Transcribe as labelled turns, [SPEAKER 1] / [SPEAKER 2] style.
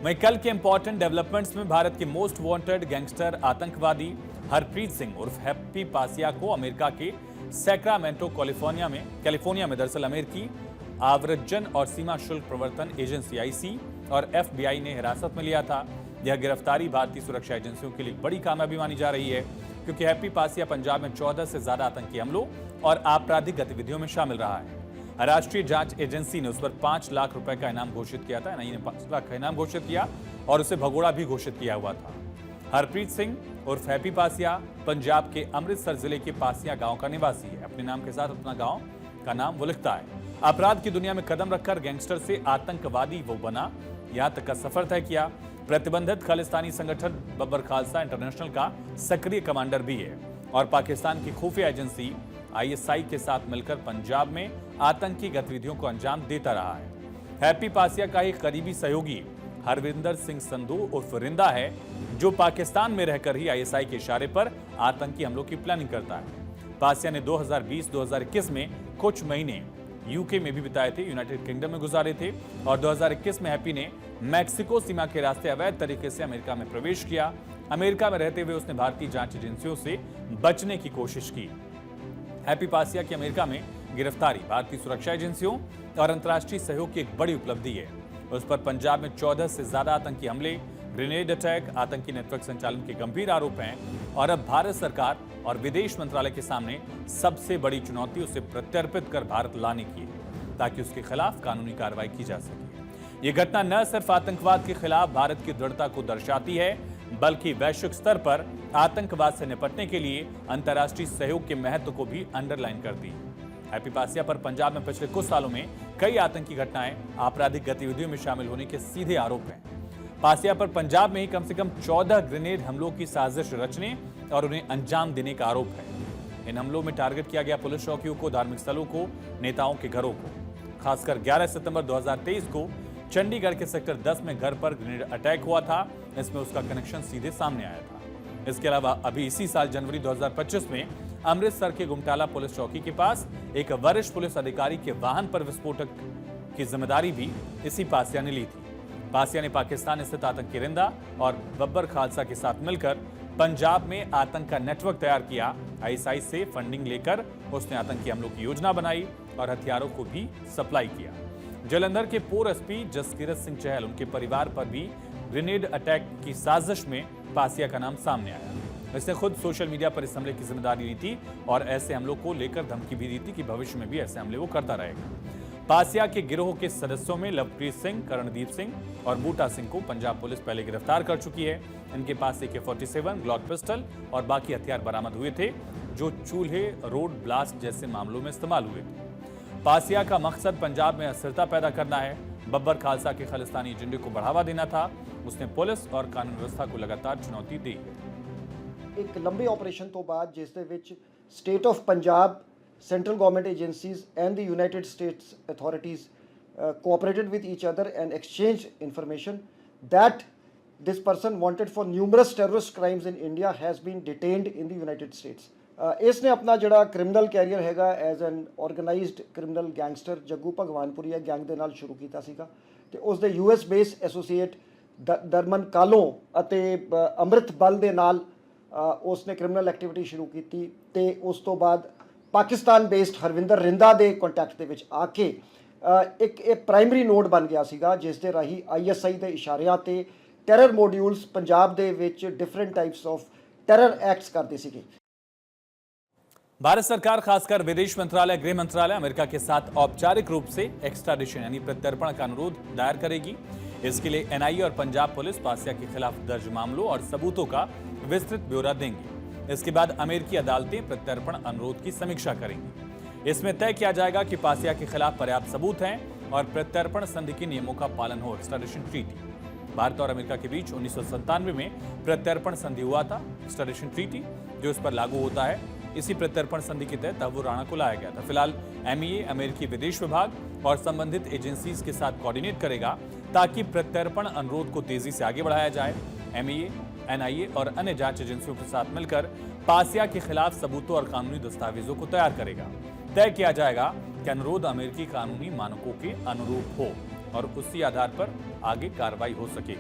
[SPEAKER 1] वहीं कल के इंपॉर्टेंट डेवलपमेंट्स में भारत के मोस्ट वांटेड गैंगस्टर आतंकवादी हरप्रीत सिंह उर्फ हैप्पी पासिया को अमेरिका के सैक्रामेंटो कैलिफोर्निया में दरअसल अमेरिकी आव्रजन और सीमा शुल्क प्रवर्तन एजेंसी आईसी और एफबीआई ने हिरासत में लिया था। यह गिरफ्तारी भारतीय सुरक्षा एजेंसियों के लिए बड़ी कामयाबी मानी जा रही है, क्योंकि हैप्पी पासिया पंजाब में 14 से ज्यादा आतंकी हमलों और आपराधिक गतिविधियों में शामिल रहा है। राष्ट्रीय जांच एजेंसी ने उस पर 5 लाख रुपए का इनाम घोषित किया था। एनआईए ने 5 लाख का इनाम घोषित किया और उसे भगोड़ा भी घोषित किया हुआ था। हरप्रीत सिंह उर्फ हैप्पी पासिया पंजाब के अमृतसर जिले के पासिया गांव का निवासी है। अपने नाम के साथ अपना गांव का नाम वो लिखता है। अपराध की दुनिया में कदम रखकर गैंगस्टर से आतंकवादी वो बना, यहां तक का सफर तय किया। प्रतिबंधित खालिस्तानी संगठन बब्बर खालसा इंटरनेशनल का सक्रिय कमांडर भी है और पाकिस्तान की खुफिया एजेंसी आईएसआई के साथ मिलकर पंजाब में आतंकी गतिविधियों को अंजाम देता रहा है। हैप्पी पासिया का एक करीबी सहयोगी हरविंदर सिंह संधू उर्फ रिंदा है, जो पाकिस्तान में रहकर ही आईएसआई के इशारे पर आतंकी हमलों की प्लानिंग करता है। पासिया ने 2020-2021 में कुछ महीने यूके में भी बिताए थे, यूनाइटेड किंगडम में गुजारे थे और 2021 में हैप्पी ने मैक्सिको सीमा के रास्ते अवैध तरीके से अमेरिका में प्रवेश किया। अमेरिका में रहते हुए उसने भारतीय जांच एजेंसियों से बचने की कोशिश की। हैप्पी पासिया की अमेरिका में गिरफ्तारी भारतीय सुरक्षा एजेंसियों और अंतर्राष्ट्रीय सहयोग की एक बड़ी उपलब्धि है। उस पर पंजाब में 14 से ज्यादा आतंकी हमले, ग्रेनेड अटैक, आतंकी नेटवर्क संचालन के गंभीर आरोप हैं और अब भारत सरकार और विदेश मंत्रालय के सामने सबसे बड़ी चुनौती उसे प्रत्यर्पित कर भारत लाने की है, ताकि उसके खिलाफ कानूनी कार्रवाई की जा सके। ये घटना न सिर्फ आतंकवाद के खिलाफ भारत की दृढ़ता को दर्शाती है, बल्कि वैश्विक स्तर पर आतंकवाद से निपटने के लिए अंतर्राष्ट्रीय सहयोग के महत्व को भी अंडरलाइन करती है। हैप्पी पासिया पर पंजाब में पिछले कुछ सालों में कई आतंकी घटनाएं, आपराधिक गतिविधियों में शामिल होने के सीधे आरोप हैं। पासिया पर पंजाब में ही कम से कम 14 ग्रेनेड हमलों की साजिश रचने और उन्हें अंजाम देने का आरोप है। इन हमलों में टारगेट किया गया पुलिस चौकियों को, धार्मिक स्थलों को, नेताओं के घरों को। खासकर 11 सितंबर 2023 को चंडीगढ़ के सेक्टर 10 में घर पर ग्रेनेड अटैक हुआ था। इसमें उसका कनेक्शन सीधे सामने आया था। इसके अलावा अभी इसी साल जनवरी 2025 में अमृतसर के गुमटाला पुलिस चौकी के पास एक वरिष्ठ पुलिस अधिकारी के वाहन पर विस्फोटक की जिम्मेदारी भी इसी पासिया ने ली थी। पासिया ने पाकिस्तान स्थित आतंकी रिंदा और बब्बर खालसा के साथ मिलकर पंजाब में आतंक का नेटवर्क तैयार किया। आईएसआई से फंडिंग लेकर उसने आतंकी हमलों की योजना बनाई और हथियारों को भी सप्लाई किया। जालंधर के पूर्व एसपी जसकीरत सिंह चहल, उनके परिवार पर भी ग्रेनेड अटैक की साजिश में पासिया का नाम सामने आया। इसने खुद सोशल मीडिया पर इस हमले की जिम्मेदारी ली थी और ऐसे हमलों को लेकर धमकी भी दी थी कि भविष्य में भी ऐसे हमले वो करता रहेगा। पासिया के गिरोह के सदस्यों में लवप्रीत सिंह, करणदीप सिंह और बूटा सिंह को पंजाब पुलिस पहले गिरफ्तार कर चुकी है। इनके पास AK-47, ग्लॉक पिस्टल और बाकी हथियार बरामद हुए थे, जो चूल्हे, रोड ब्लास्ट जैसे मामलों में इस्तेमाल हुए थे। पासिया का मकसद पंजाब में अस्थिरता पैदा करना है। बब्बर खालसा के खालिस्तानी एजेंडे को बढ़ावा देना था। उसने पुलिस और कानून व्यवस्था को लगातार चुनौती दी।
[SPEAKER 2] एक लंबे ऑपरेशन तो बाद जिस the which state of Punjab, central government agencies and the United States authorities cooperated with each other and exchanged information that this person wanted for numerous terrorist crimes in India has been detained in the United States. इसने अपना ਜਿਹੜਾ criminal career हैगा as an organised criminal gangster Jaggu Bhagwanpuria gang ਦੇ ਨਾਲ ਸ਼ੁਰੂ ਕੀਤਾ ਸੀਗਾ ਤੇ ਉਸ ਦੇ US base associate Darman Kahlon ਅਤੇ ਅੰਮ੍ਰਿਤ ਬਲ ਦੇ ਨਾਲ ਉਸਨੇ ਕ੍ਰਿਮੀਨਲ ਐਕਟੀਵਿਟੀ ਸ਼ੁਰੂ ਕੀਤੀ ਤੇ ਉਸ ਤੋਂ ਬਾਅਦ पाकिस्तान बेस्ड हरविंदर रिंदा के कॉन्टैक्ट के आके एक प्राइमरी नोड बन गया सीगा, जिस दे राही ISI के इशारियां ते terror modules Punjab they which different types of terror acts करते सीगे।
[SPEAKER 1] भारत सरकार खासकर विदेश मंत्रालय, गृह मंत्रालय अमेरिका के साथ औपचारिक रूप से एक्स्ट्राडिशन यानी प्रत्यर्पण का अनुरोध दायर करेगी। इसके लिए NIA और पंजाब पुलिस पासिया के खिलाफ दर्ज मामलों और सबूतों का विस्तृत ब्यौरा देंगे। इसके बाद अमेरिकी अदालतें प्रत्यर्पण अनुरोध की समीक्षा करेंगी। इसमें तय किया जाएगा कि पासिया के खिलाफ पर्याप्त सबूत हैं और प्रत्यर्पण संधि के नियमों का पालन हो। एक्स्ट्राडिशन ट्रीटी भारत और अमेरिका के बीच 1997 में प्रत्यर्पण संधि हुआ था। एक्स्ट्राडिशन ट्रीटी जो इस पर लागू होता है, इसी प्रत्यर्पण संधि के तहत तहव्वुर राणा को लाया गया था। फिलहाल MEA अमेरिकी विदेश विभाग और संबंधित एजेंसीज के साथ कोऑर्डिनेट करेगा ताकि प्रत्यर्पण अनुरोध को तेजी से आगे बढ़ाया जाए। MEA, NIA और अन्य जांच एजेंसियों के साथ मिलकर पासिया के खिलाफ सबूतों और कानूनी दस्तावेजों को तैयार करेगा। तय किया जाएगा कि अनुरोध अमेरिकी कानूनी मानकों के अनुरूप हो और उसी आधार पर आगे कार्रवाई हो सके।